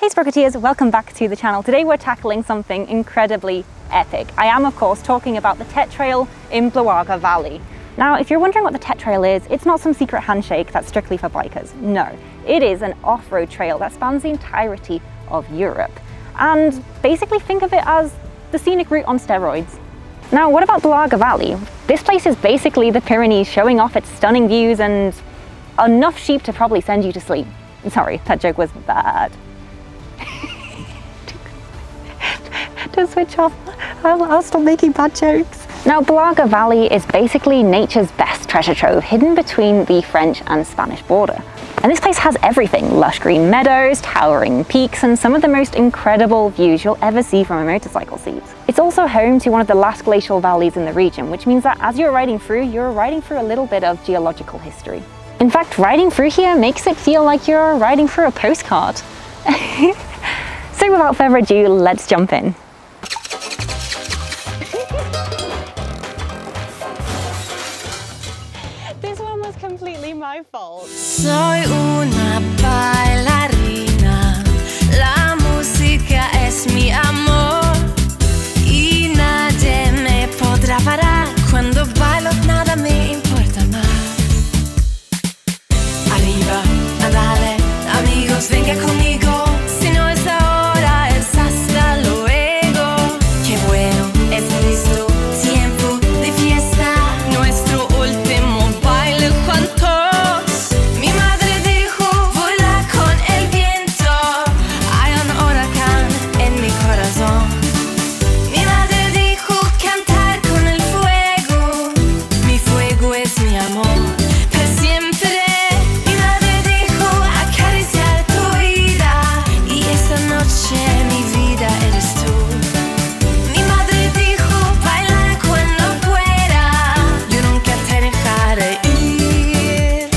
Hey Sprocketeers, welcome back to the channel. Today we're tackling something incredibly epic. I am of course talking about the TET Trail in Belagua Valley. Now if you're wondering what the TET Trail is, it's not some secret handshake that's strictly for bikers. No, it is an off-road trail that spans the entirety of Europe. And basically think of it as the scenic route on steroids. Now what about Belagua Valley? This place is basically the Pyrenees showing off its stunning views and enough sheep to probably send you to sleep. Sorry, that joke was bad. To switch off, I'll stop making bad jokes. Now Belagua Valley is basically nature's best treasure trove, hidden between the French and Spanish border. And this place has everything: lush green meadows, towering peaks, and some of the most incredible views you'll ever see from a motorcycle seat. It's also home to one of the last glacial valleys in the region, which means that as you're riding through a little bit of geological history. In fact, riding through here makes it feel like you're riding through a postcard. So without further ado, let's jump in. This one was completely my fault. Soy una bailarina, la música es mi amor y nadie me podrá parar. Cuando bailo nada me importa más. Arriba, dale, amigos, venga conmigo. Si no es ahora, es hasta luego. Qué bueno, es listo, tiempo de fiesta. Nuestro último baile juntos. Mi madre dijo, vuela con el viento. Hay un huracán en mi corazón. Mi madre dijo, cantar con el fuego. Mi fuego es mi amor. Mi vida eres tú. Mi madre dijo, baila cuando pueda. Yo nunca te dejaré ir.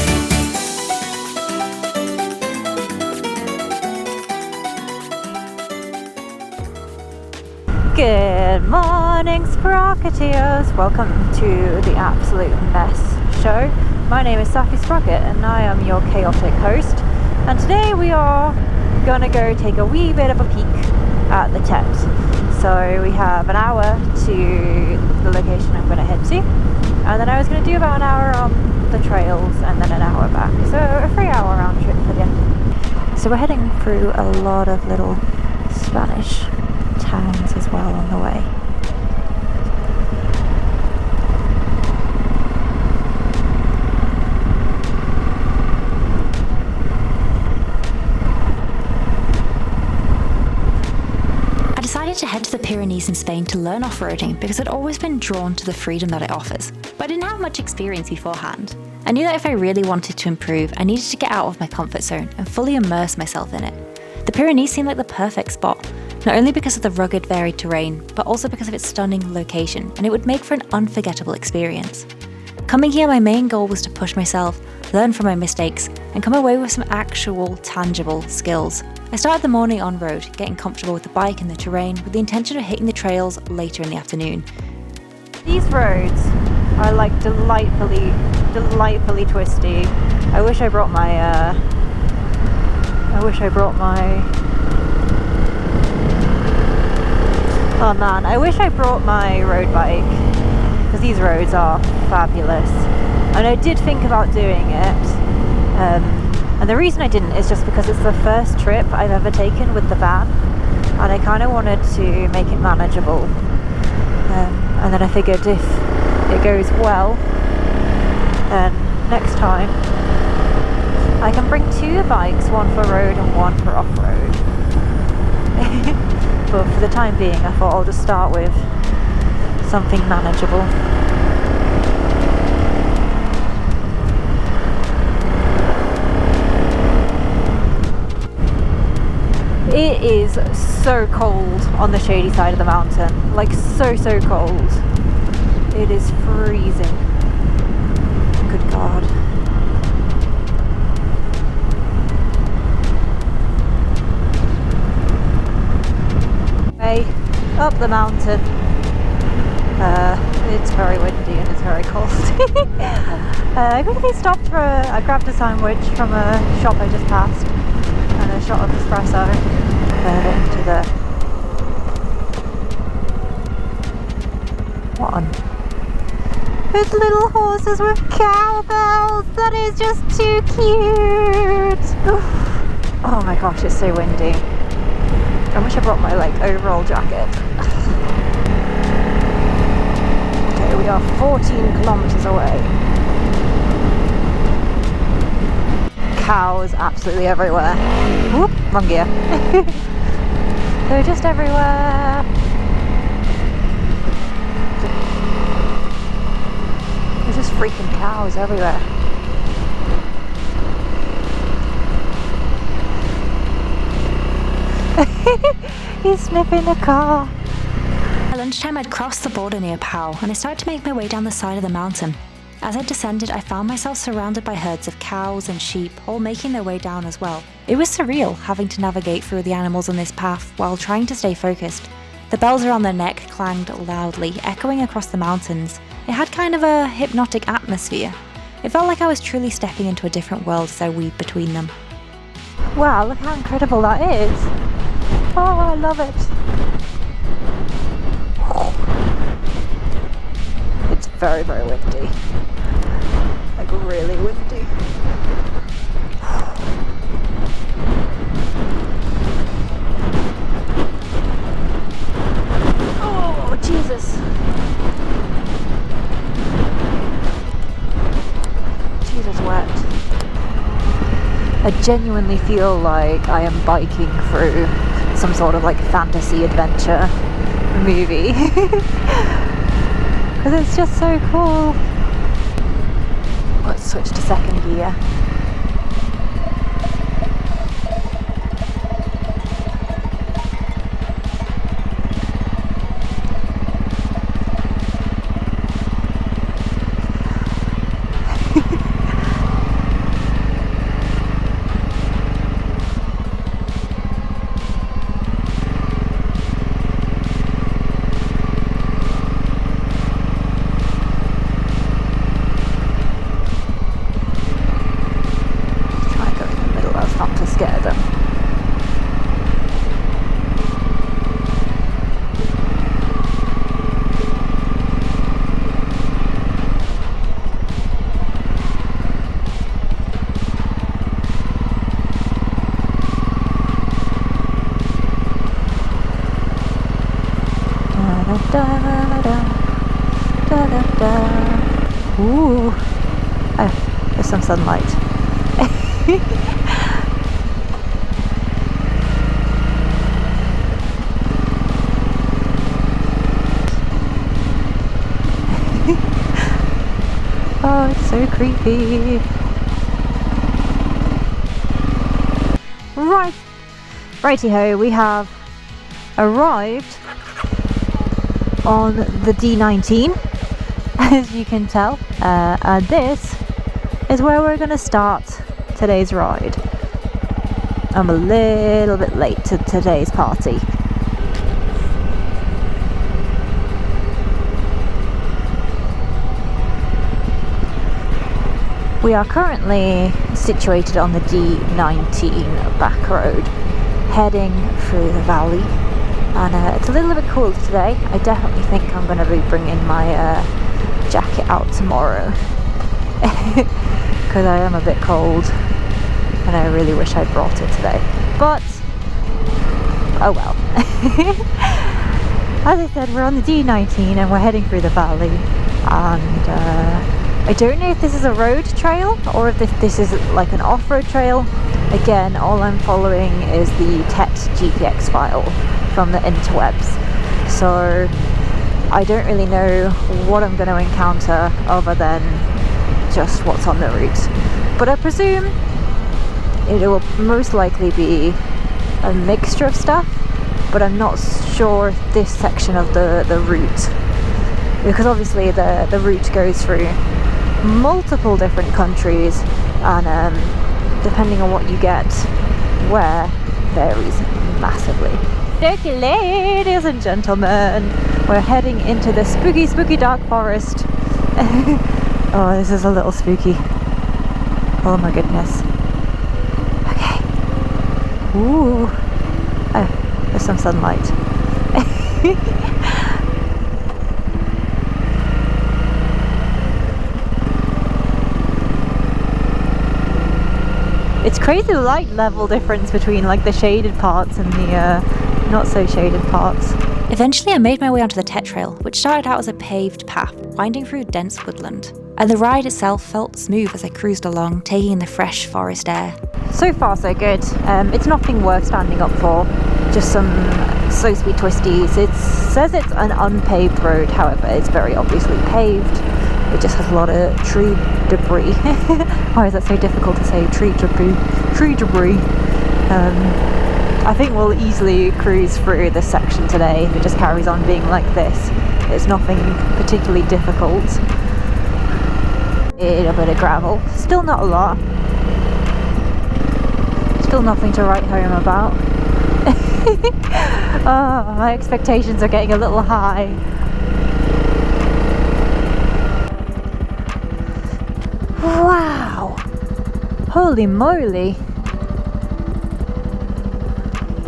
Good morning, Sprocketeers! Welcome to the absolute mess show. My name is Saffy Sprocket and I am your chaotic host. And today we are gonna go take a wee bit of a peek at the TET. So we have an hour to the location I'm gonna head to, and then I was gonna do about an hour on the trails and then an hour back. So a 3-hour round trip for you. So we're heading through a lot of little Spanish towns as well on the way. To head to the Pyrenees in Spain to learn off-roading because I'd always been drawn to the freedom that it offers, but I didn't have much experience beforehand. I knew that if I really wanted to improve, I needed to get out of my comfort zone and fully immerse myself in it. The Pyrenees seemed like the perfect spot, not only because of the rugged, varied terrain, but also because of its stunning location, and it would make for an unforgettable experience. Coming here, my main goal was to push myself, learn from my mistakes, and come away with some actual, tangible skills. I started the morning on road, getting comfortable with the bike and the terrain, with the intention of hitting the trails later in the afternoon. These roads are like delightfully twisty. I wish I brought my oh man, I wish I brought my road bike, because these roads are fabulous. And I did think about doing it. And the reason I didn't is just because it's the first trip I've ever taken with the van, and I kind of wanted to make it manageable. And then I figured if it goes well, then next time I can bring 2 bikes, one for road and one for off-road. But for the time being, I thought I'll just start with something manageable. It is so cold on the shady side of the mountain, like so cold. It is freezing. Good God. Way up the mountain. It's very windy and it's very cold. I quickly stopped I grabbed a sandwich from a shop I just passed and a shot of espresso. further into the... What on? There's little horses with cowbells! That is just too cute! Oh my gosh, it's so windy. I wish I brought my like overall jacket. Okay, we are 14 kilometers away. Cows absolutely everywhere. Whoop, wrong gear. They're just everywhere. There's just freaking cows everywhere. He's sniffing the car. At lunchtime, I'd crossed the border near Pau, and I started to make my way down the side of the mountain. As I descended, I found myself surrounded by herds of cows and sheep, all making their way down as well. It was surreal having to navigate through the animals on this path while trying to stay focused. The bells around their neck clanged loudly, echoing across the mountains. It had kind of a hypnotic atmosphere. It felt like I was truly stepping into a different world as I weaved between them. Wow, look how incredible that is. Oh, I love it. It's very, very windy. Like really windy. Oh, Jesus. Jesus wept. I genuinely feel like I am biking through some sort of like fantasy adventure movie. Because it's just so cool. Let's switch to second gear. Ooh, oh, there's some sunlight. Oh, it's so creepy. Right, righty-ho, we have arrived on the D19, as you can tell, and this is where we're going to start today's ride. I'm a little bit late to today's party. We are currently situated on the D19 back road, heading through the valley, and it's a little bit cool today. I definitely think I'm going to be bringing my jacket out tomorrow, because I am a bit cold and I really wish I brought it today, but oh well. As I said, we're on the D19 and we're heading through the valley, and I don't know if this is a road trail or if this is like an off-road trail. Again, all I'm following is the TET GPX file from the interwebs, so I don't really know what I'm going to encounter other than just what's on the route. But I presume it will most likely be a mixture of stuff, but I'm not sure if this section of the route, because obviously the route goes through multiple different countries, and depending on what you get where varies massively. Okay, ladies and gentlemen, we're heading into the spooky, spooky dark forest. Oh, this is a little spooky. Oh my goodness. Okay. Ooh. Oh. some sunlight. It's crazy the light level difference between like the shaded parts and the not so shaded parts. Eventually I made my way onto the TET trail, which started out as a paved path winding through dense woodland. And the ride itself felt smooth as I cruised along, taking in the fresh forest air. So far so good. It's nothing worth standing up for, just some slow speed twisties. It says it's an unpaved road, however it's very obviously paved. It just has a lot of tree debris. Why is that so difficult to say? Tree debris. Tree debris. I think we'll easily cruise through this section today if it just carries on being like this. It's nothing particularly difficult. A bit of gravel. Still not a lot. Still nothing to write home about. Oh, my expectations are getting a little high. Wow! Holy moly!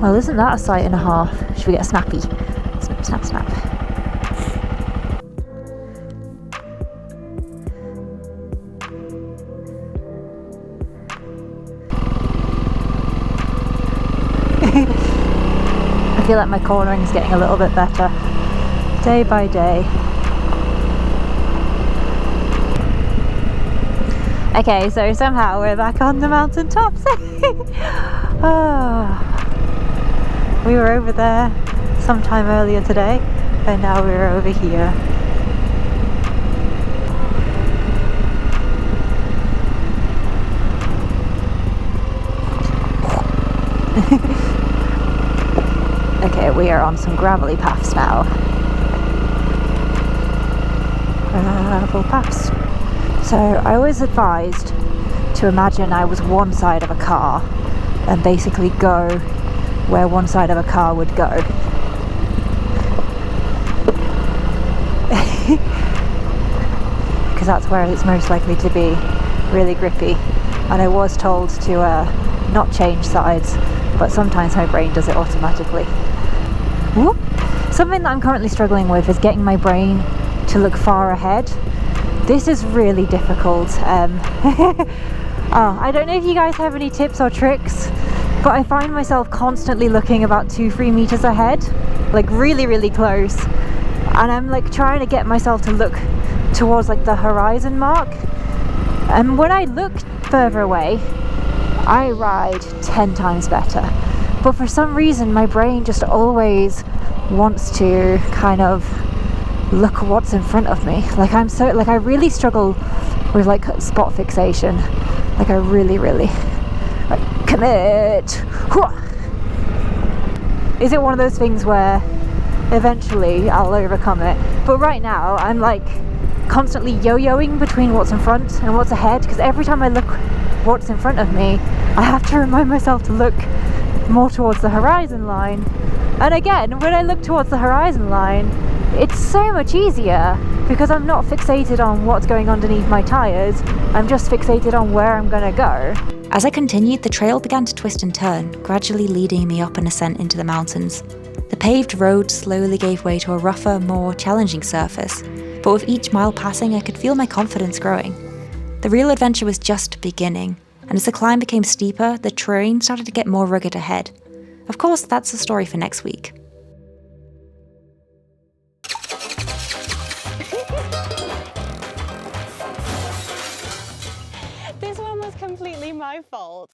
Well, isn't that a sight and a half? Should we get a snappy? Snap, snap, snap. I feel like my cornering is getting a little bit better day by day. Okay, so somehow we're back on the mountain tops. We were over there sometime earlier today, and now we're over here. Okay, we are on some gravelly paths now. Gravel paths. So I was advised to imagine I was one side of a car and basically go where one side of a car would go. Because that's where it's most likely to be really grippy. And I was told to not change sides, but sometimes my brain does it automatically. Whoop. Something that I'm currently struggling with is getting my brain to look far ahead. This is really difficult. I don't know if you guys have any tips or tricks, but I find myself constantly looking about 2-3 meters ahead, like really, really close. And I'm like trying to get myself to look towards like the horizon mark. And when I look further away, I ride 10 times better. But for some reason, my brain just always wants to kind of look what's in front of me. Like I really struggle with like spot fixation. Like I really like, commit. Is it one of those things where eventually I'll overcome it? But right now I'm like constantly yo-yoing between what's in front and what's ahead, because every time I look what's in front of me, I have to remind myself to look more towards the horizon line. And again, when I look towards the horizon line, it's so much easier because I'm not fixated on what's going underneath my tyres. I'm just fixated on where I'm gonna go. As I continued, the trail began to twist and turn, gradually leading me up an ascent into the mountains. The paved road slowly gave way to a rougher, more challenging surface, but with each mile passing, I could feel my confidence growing. The real adventure was just beginning, and as the climb became steeper, the terrain started to get more rugged ahead. Of course, that's the story for next week. This one was completely my fault.